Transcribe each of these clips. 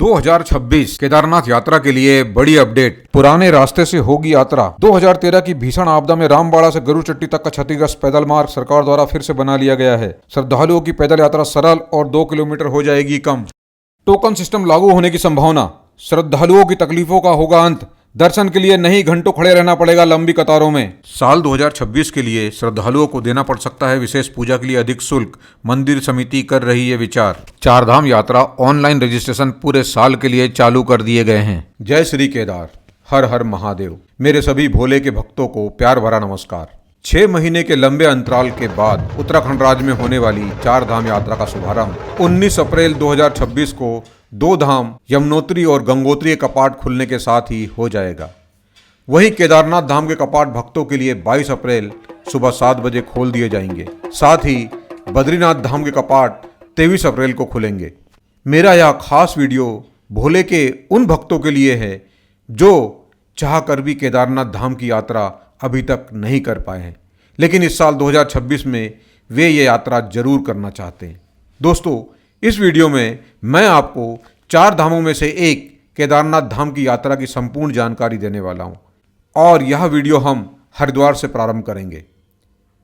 2026 केदारनाथ यात्रा के लिए बड़ी अपडेट। पुराने रास्ते से होगी यात्रा। 2013 की भीषण आपदा में रामबाड़ा से गरुड़ चट्टी तक का क्षतिग्रस्त पैदल मार्ग सरकार द्वारा फिर से बना लिया गया है। श्रद्धालुओं की पैदल यात्रा सरल और 2 किलोमीटर हो जाएगी कम। टोकन सिस्टम लागू होने की संभावना। श्रद्धालुओं की तकलीफों का होगा अंत। दर्शन के लिए नहीं घंटों खड़े रहना पड़ेगा लंबी कतारों में। साल 2026 के लिए श्रद्धालुओं को देना पड़ सकता है विशेष पूजा के लिए अधिक शुल्क। मंदिर समिति कर रही है विचार। चारधाम यात्रा ऑनलाइन रजिस्ट्रेशन पूरे साल के लिए चालू कर दिए गए हैं। जय श्री केदार, हर हर महादेव। मेरे सभी भोले के भक्तों को प्यार भरा नमस्कार। 6 महीने के लंबे अंतराल के बाद उत्तराखंड राज्य में होने वाली चारधाम यात्रा का शुभारंभ 19 अप्रैल 2026 को 2 धाम यमुनोत्री और गंगोत्री कपाट खुलने के साथ ही हो जाएगा। वहीं केदारनाथ धाम के कपाट भक्तों के लिए 22 अप्रैल सुबह 7 बजे खोल दिए जाएंगे। साथ ही बद्रीनाथ धाम के कपाट 23 अप्रैल को खुलेंगे। मेरा यह खास वीडियो भोले के उन भक्तों के लिए है जो चाह कर भी केदारनाथ धाम की यात्रा अभी तक नहीं कर पाए हैं, लेकिन इस साल 2026 में वे ये यात्रा जरूर करना चाहते हैं। दोस्तों, इस वीडियो में मैं आपको 4 धामों में से एक केदारनाथ धाम की यात्रा की संपूर्ण जानकारी देने वाला हूं और यह वीडियो हम हरिद्वार से प्रारंभ करेंगे।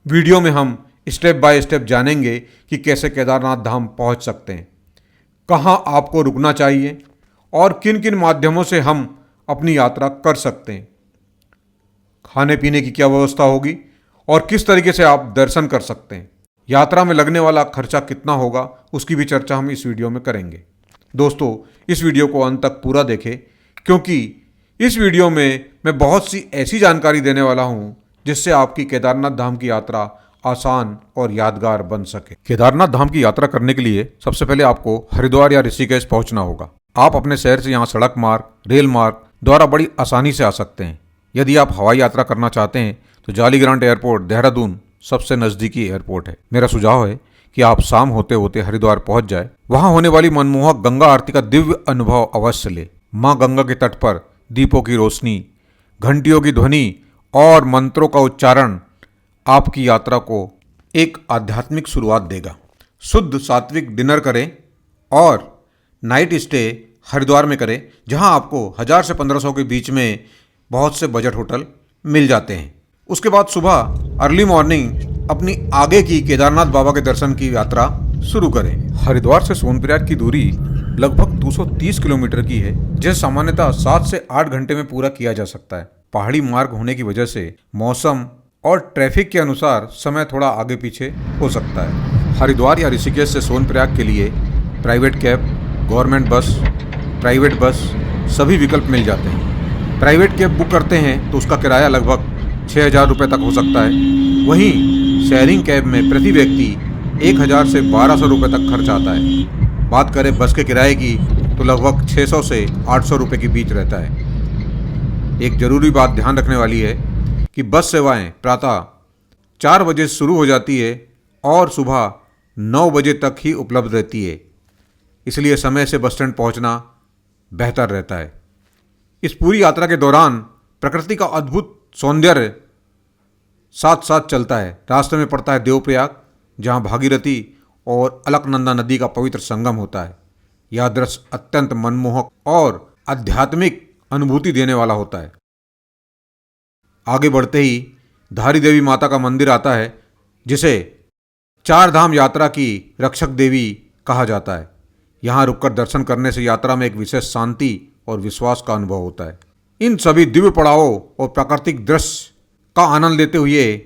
वीडियो में हम स्टेप बाय स्टेप जानेंगे कि कैसे केदारनाथ धाम पहुंच सकते हैं, कहां आपको रुकना चाहिए और किन किन माध्यमों से हम अपनी यात्रा कर सकते हैं, खाने पीने की क्या व्यवस्था होगी और किस तरीके से आप दर्शन कर सकते हैं। यात्रा में लगने वाला खर्चा कितना होगा उसकी भी चर्चा हम इस वीडियो में करेंगे। दोस्तों, इस वीडियो को अंत तक पूरा देखें क्योंकि इस वीडियो में मैं बहुत सी ऐसी जानकारी देने वाला हूं जिससे आपकी केदारनाथ धाम की यात्रा आसान और यादगार बन सके। केदारनाथ धाम की यात्रा करने के लिए सबसे पहले आपको हरिद्वार या ऋषिकेश पहुंचना होगा। आप अपने शहर से यहाँ सड़क मार्ग, रेल मार्ग द्वारा बड़ी आसानी से आ सकते हैं। यदि आप हवाई यात्रा करना चाहते हैं तो जालीग्रांट एयरपोर्ट देहरादून सबसे नज़दीकी एयरपोर्ट है। मेरा सुझाव है कि आप शाम होते होते हरिद्वार पहुंच जाए। वहां होने वाली मनमोहक गंगा आरती का दिव्य अनुभव अवश्य ले। मां गंगा के तट पर दीपों की रोशनी, घंटियों की ध्वनि और मंत्रों का उच्चारण आपकी यात्रा को एक आध्यात्मिक शुरुआत देगा। शुद्ध सात्विक डिनर करें और नाइट स्टे हरिद्वार में करें, जहां आपको 1000 से 1500 के बीच में बहुत से बजट होटल मिल जाते हैं। उसके बाद सुबह अर्ली मॉर्निंग अपनी आगे की केदारनाथ बाबा के दर्शन की यात्रा शुरू करें। हरिद्वार से सोनप्रयाग की दूरी लगभग 230 किलोमीटर की है, जिसे सामान्यतः 7 से 8 घंटे में पूरा किया जा सकता है। पहाड़ी मार्ग होने की वजह से मौसम और ट्रैफिक के अनुसार समय थोड़ा आगे पीछे हो सकता है। हरिद्वार या ऋषिकेश से सोनप्रयाग के लिए प्राइवेट कैब, गवर्नमेंट बस, प्राइवेट बस सभी विकल्प मिल जाते हैं। प्राइवेट कैब बुक करते हैं तो उसका किराया लगभग 6000 रुपये तक हो सकता है। वहीं शेयरिंग कैब में प्रति व्यक्ति 1000 से 1200 रुपये तक खर्च आता है। बात करें बस के किराए की तो लगभग 600 से 800 रुपये के बीच रहता है। एक जरूरी बात ध्यान रखने वाली है कि बस सेवाएं प्रातः 4 बजे शुरू हो जाती है और सुबह 9 बजे तक ही उपलब्ध रहती है, इसलिए समय से बस स्टैंड पहुंचना बेहतर रहता है। इस पूरी यात्रा के दौरान प्रकृति का अद्भुत सौंदर्य साथ साथ चलता है। रास्ते में पड़ता है देवप्रयाग, जहां भागीरथी और अलकनंदा नदी का पवित्र संगम होता है। यह दृश्य अत्यंत मनमोहक और आध्यात्मिक अनुभूति देने वाला होता है। आगे बढ़ते ही धारी देवी माता का मंदिर आता है, जिसे 4 धाम यात्रा की रक्षक देवी कहा जाता है। यहाँ रुककर दर्शन करने से यात्रा में एक विशेष शांति और विश्वास का अनुभव होता है। इन सभी दिव्य पड़ावों और प्राकृतिक दृश्य का आनंद लेते हुए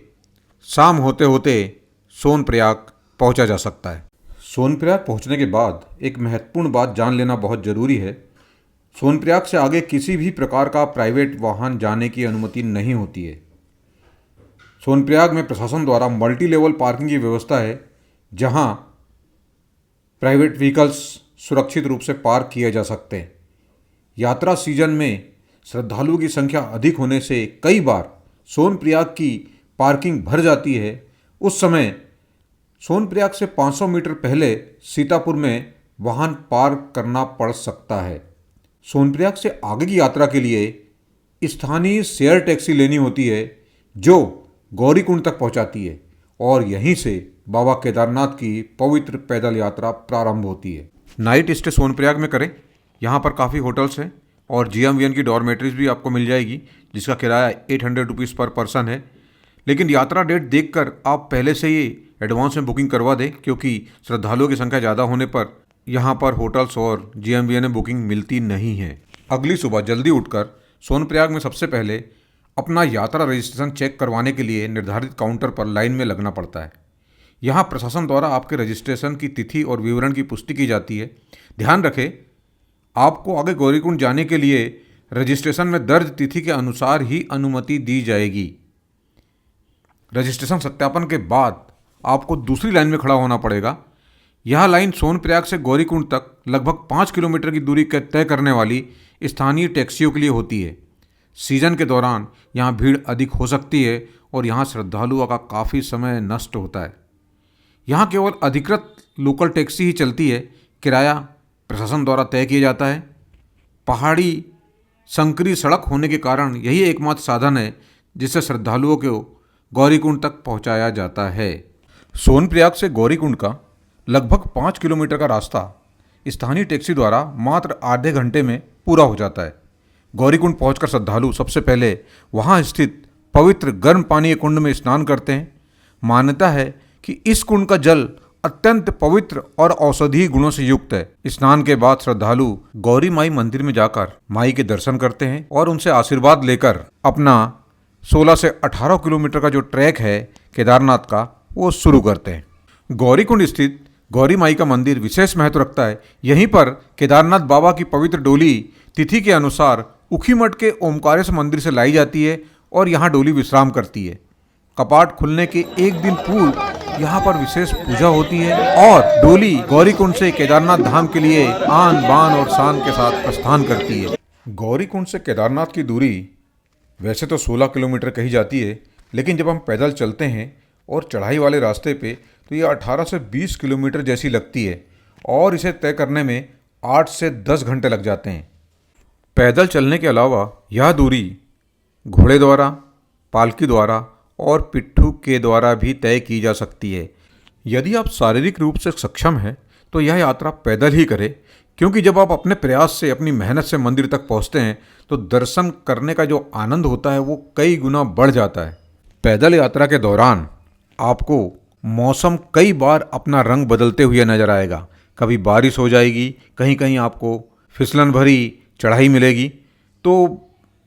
शाम होते होते सोनप्रयाग पहुंचा जा सकता है। सोनप्रयाग पहुंचने के बाद एक महत्वपूर्ण बात जान लेना बहुत जरूरी है। सोनप्रयाग से आगे किसी भी प्रकार का प्राइवेट वाहन जाने की अनुमति नहीं होती है। सोनप्रयाग में प्रशासन द्वारा मल्टी लेवल पार्किंग की व्यवस्था है, जहां प्राइवेट व्हीकल्स सुरक्षित रूप से पार्क किए जा सकते हैं। यात्रा सीजन में श्रद्धालुओं की संख्या अधिक होने से कई बार सोनप्रयाग की पार्किंग भर जाती है। उस समय सोनप्रयाग से 500 मीटर पहले सीतापुर में वाहन पार्क करना पड़ सकता है। सोनप्रयाग से आगे की यात्रा के लिए स्थानीय शेयर टैक्सी लेनी होती है, जो गौरीकुंड तक पहुंचाती है और यहीं से बाबा केदारनाथ की पवित्र पैदल यात्रा प्रारंभ होती है। नाइट स्टे सोनप्रयाग में करें यहाँ पर काफ़ी होटल्स हैं और GMVN की डॉर्मेटरीज भी आपको मिल जाएगी, जिसका किराया 800 रुपीज़ पर पर्सन है। लेकिन यात्रा डेट देखकर आप पहले से ही एडवांस में बुकिंग करवा दें, क्योंकि श्रद्धालुओं की संख्या ज़्यादा होने पर यहाँ पर होटल्स और GMVN में बुकिंग मिलती नहीं है। अगली सुबह जल्दी उठकर सोनप्रयाग में सबसे पहले अपना यात्रा रजिस्ट्रेशन चेक करवाने के लिए निर्धारित काउंटर पर लाइन में लगना पड़ता है। यहाँ प्रशासन द्वारा आपके रजिस्ट्रेशन की तिथि और विवरण की पुष्टि की जाती है। ध्यान रखें, आपको आगे गौरीकुंड जाने के लिए रजिस्ट्रेशन में दर्ज तिथि के अनुसार ही अनुमति दी जाएगी। रजिस्ट्रेशन सत्यापन के बाद आपको दूसरी लाइन में खड़ा होना पड़ेगा। यह लाइन सोनप्रयाग से गौरीकुंड तक लगभग 5 किलोमीटर की दूरी तय करने वाली स्थानीय टैक्सियों के लिए होती है। सीजन के दौरान यहाँ भीड़ अधिक हो सकती है और यहाँ श्रद्धालुओं का काफ़ी समय नष्ट होता है। यहाँ केवल अधिकृत लोकल टैक्सी ही चलती है। किराया प्रशासन द्वारा तय किया जाता है। पहाड़ी संकरी सड़क होने के कारण यही एकमात्र साधन है जिससे श्रद्धालुओं को गौरीकुंड तक पहुँचाया जाता है। सोनप्रयाग से गौरीकुंड का लगभग 5 किलोमीटर का रास्ता स्थानीय टैक्सी द्वारा मात्र आधे घंटे में पूरा हो जाता है। गौरीकुंड पहुंचकर श्रद्धालु सबसे पहले वहां स्थित पवित्र गर्म पानी के कुंड में स्नान करते हैं। मान्यता है कि इस कुंड का जल अत्यंत पवित्र और औषधीय गुणों से युक्त है। स्नान के बाद श्रद्धालु गौरी माई मंदिर में जाकर माई के दर्शन करते हैं और उनसे आशीर्वाद लेकर अपना 16 से 18 किलोमीटर का जो ट्रैक है केदारनाथ का, वो शुरू करते हैं। गौरीकुंड स्थित गौरी माई का मंदिर विशेष महत्व रखता है। यहीं पर केदारनाथ बाबा की पवित्र डोली तिथि के अनुसार उखीमठ के ओमकारेश्वर मंदिर से लाई जाती है और यहाँ डोली विश्राम करती है। कपाट खुलने के एक दिन पूर्व यहाँ पर विशेष पूजा होती है और डोली गौरीकुंड से केदारनाथ धाम के लिए आन बान और शान के साथ प्रस्थान करती है। गौरीकुंड से केदारनाथ की दूरी वैसे तो 16 किलोमीटर कही जाती है, लेकिन जब हम पैदल चलते हैं और चढ़ाई वाले रास्ते पे तो ये 18 से 20 किलोमीटर जैसी लगती है और इसे तय करने में 8 से 10 घंटे लग जाते हैं। पैदल चलने के अलावा यह दूरी घोड़े द्वारा, पालकी द्वारा और पिट्ठू के द्वारा भी तय की जा सकती है। यदि आप शारीरिक रूप से सक्षम हैं तो यह यात्रा पैदल ही करें, क्योंकि जब आप अपने प्रयास से, अपनी मेहनत से मंदिर तक पहुंचते हैं तो दर्शन करने का जो आनंद होता है वो कई गुना बढ़ जाता है। पैदल यात्रा के दौरान आपको मौसम कई बार अपना रंग बदलते हुए नजर आएगा। कभी बारिश हो जाएगी, कहीं कहीं आपको फिसलन भरी चढ़ाई मिलेगी। तो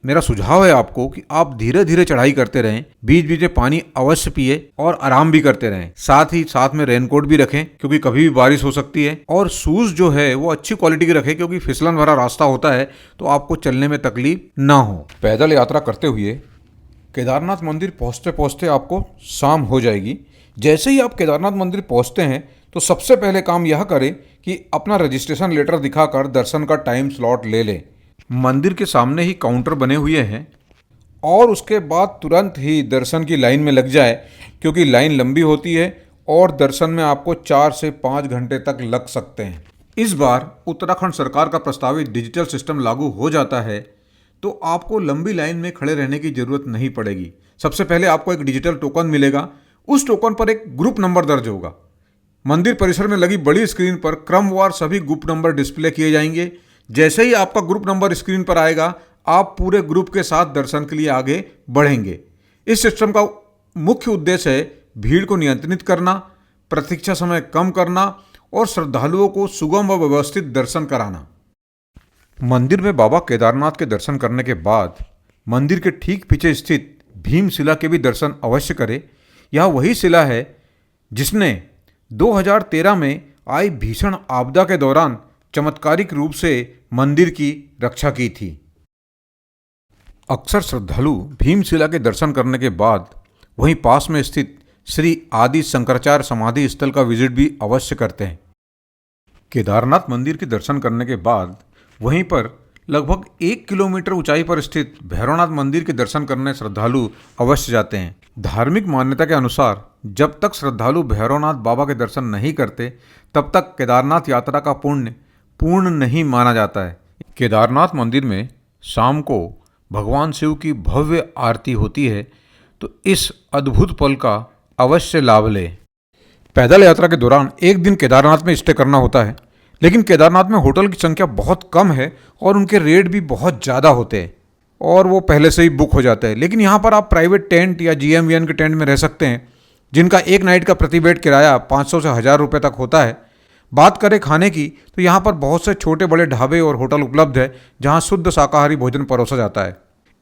मेरा सुझाव है आपको कि आप धीरे धीरे चढ़ाई करते रहें, बीच बीच में पानी अवश्य पिए और आराम भी करते रहें। साथ ही साथ में रेनकोट भी रखें, क्योंकि कभी भी बारिश हो सकती है। और शूज़ जो है वो अच्छी क्वालिटी के रखें, क्योंकि फिसलन भरा रास्ता होता है तो आपको चलने में तकलीफ ना हो। पैदल यात्रा करते हुए केदारनाथ मंदिर पहुँचते पहुँचते आपको शाम हो जाएगी। जैसे ही आप केदारनाथ मंदिर पहुँचते हैं तो सबसे पहले काम यह करें कि अपना रजिस्ट्रेशन लेटर दिखाकर दर्शन का टाइम स्लॉट ले लें। मंदिर के सामने ही काउंटर बने हुए हैं और उसके बाद तुरंत ही दर्शन की लाइन में लग जाए, क्योंकि लाइन लंबी होती है और दर्शन में आपको 4 से 5 घंटे तक लग सकते हैं। इस बार उत्तराखंड सरकार का प्रस्तावित डिजिटल सिस्टम लागू हो जाता है तो आपको लंबी लाइन में खड़े रहने की जरूरत नहीं पड़ेगी। सबसे पहले आपको एक डिजिटल टोकन मिलेगा। उस टोकन पर एक ग्रुप नंबर दर्ज होगा। मंदिर परिसर में लगी बड़ी स्क्रीन पर क्रमवार सभी ग्रुप नंबर डिस्प्ले किए जाएंगे। जैसे ही आपका ग्रुप नंबर स्क्रीन पर आएगा, आप पूरे ग्रुप के साथ दर्शन के लिए आगे बढ़ेंगे। इस सिस्टम का मुख्य उद्देश्य है भीड़ को नियंत्रित करना, प्रतीक्षा समय कम करना और श्रद्धालुओं को सुगम व व्यवस्थित दर्शन कराना। मंदिर में बाबा केदारनाथ के दर्शन करने के बाद मंदिर के ठीक पीछे स्थित भीमशिला के भी दर्शन अवश्य करें। यह वही शिला है जिसने 2013 में आई भीषण आपदा के दौरान चमत्कारिक रूप से मंदिर की रक्षा की थी। अक्सर श्रद्धालु भीमशिला के दर्शन करने के बाद वहीं पास में स्थित श्री आदि शंकराचार्य समाधि स्थल का विजिट भी अवश्य करते हैं। केदारनाथ मंदिर के दर्शन करने के बाद वहीं पर लगभग 1 किलोमीटर ऊंचाई पर स्थित भैरवनाथ मंदिर के दर्शन करने श्रद्धालु अवश्य जाते हैं। धार्मिक मान्यता के अनुसार जब तक श्रद्धालु भैरवनाथ बाबा के दर्शन नहीं करते तब तक केदारनाथ यात्रा का पुण्य पूर्ण नहीं माना जाता है। केदारनाथ मंदिर में शाम को भगवान शिव की भव्य आरती होती है, तो इस अद्भुत पल का अवश्य लाभ लें। पैदल यात्रा के दौरान एक दिन केदारनाथ में स्टे करना होता है, लेकिन केदारनाथ में होटल की संख्या बहुत कम है और उनके रेट भी बहुत ज़्यादा होते हैं और वो पहले से ही बुक हो जाता है। लेकिन यहाँ पर आप प्राइवेट टेंट या GMVN के टेंट में रह सकते हैं, जिनका एक नाइट का प्रति बेड किराया 500 से 1000 रुपये तक होता है। बात करें खाने की तो यहाँ पर बहुत से छोटे बड़े ढाबे और होटल उपलब्ध है जहाँ शुद्ध शाकाहारी भोजन परोसा जाता है।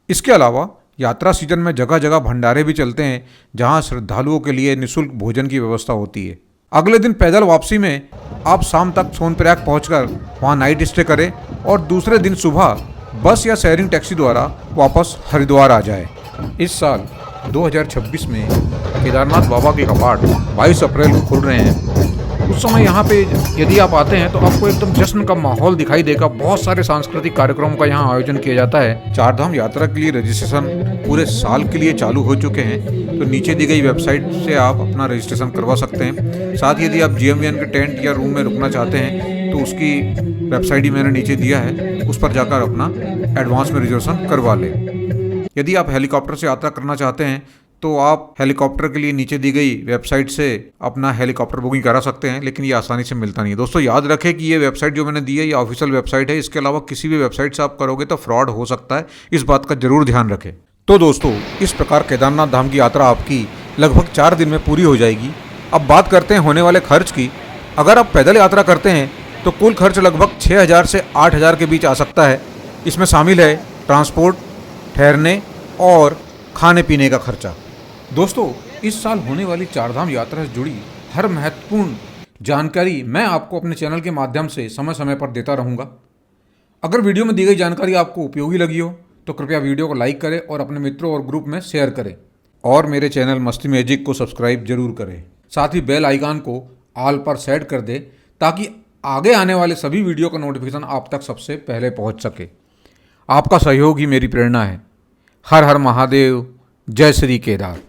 इसके अलावा यात्रा सीजन में जगह जगह भंडारे भी चलते हैं जहाँ श्रद्धालुओं के लिए निःशुल्क भोजन की व्यवस्था होती है। अगले दिन पैदल वापसी में आप शाम तक सोनप्रयाग पहुंचकर वहां नाइट स्टे करें और दूसरे दिन सुबह बस या शेयरिंग टैक्सी द्वारा वापस हरिद्वार आ जाए। इस साल 2026 में केदारनाथ बाबा के कपाट 22 अप्रैल को खुल रहे हैं। उस समय यहाँ पे यदि आप आते हैं तो आपको एकदम जश्न का माहौल दिखाई देगा। बहुत सारे सांस्कृतिक कार्यक्रमों का यहाँ आयोजन किया जाता है। चारधाम यात्रा के लिए रजिस्ट्रेशन पूरे साल के लिए चालू हो चुके हैं, तो नीचे दी गई वेबसाइट से आप अपना रजिस्ट्रेशन करवा सकते हैं। साथ ही यदि आप GMVN के टेंट या रूम में रुकना चाहते हैं तो उसकी वेबसाइट ही मैंने नीचे दिया है, उस पर जाकर अपना एडवांस में रिजर्वेशन करवा लें। यदि आप हेलीकॉप्टर से यात्रा करना चाहते हैं तो आप हेलीकॉप्टर के लिए नीचे दी गई वेबसाइट से अपना हेलीकॉप्टर बुकिंग करा सकते हैं, लेकिन ये आसानी से मिलता नहीं है। दोस्तों याद रखें कि ये वेबसाइट जो मैंने दी है ये ऑफिशियल वेबसाइट है। इसके अलावा किसी भी वेबसाइट से आप करोगे तो फ्रॉड हो सकता है, इस बात का जरूर ध्यान रखें। तो दोस्तों इस प्रकार केदारनाथ धाम की यात्रा आपकी लगभग 4 दिन में पूरी हो जाएगी। अब बात करते हैं होने वाले खर्च की। अगर आप पैदल यात्रा करते हैं तो कुल खर्च लगभग 6000 से 8000 के बीच आ सकता है। इसमें शामिल है ट्रांसपोर्ट, ठहरने और खाने पीने का खर्चा। दोस्तों इस साल होने वाली चारधाम यात्रा से जुड़ी हर महत्वपूर्ण जानकारी मैं आपको अपने चैनल के माध्यम से समय समय पर देता रहूँगा। अगर वीडियो में दी गई जानकारी आपको उपयोगी लगी हो तो कृपया वीडियो को लाइक करें और अपने मित्रों और ग्रुप में शेयर करें और मेरे चैनल मस्ती मैजिक को सब्सक्राइब जरूर करें। साथ ही बेल आइकन को ऑल पर सेट कर दें ताकि आगे आने वाले सभी वीडियो का नोटिफिकेशन आप तक सबसे पहले पहुंच सके। आपका सहयोग ही मेरी प्रेरणा है। हर हर महादेव, जय श्री केदार।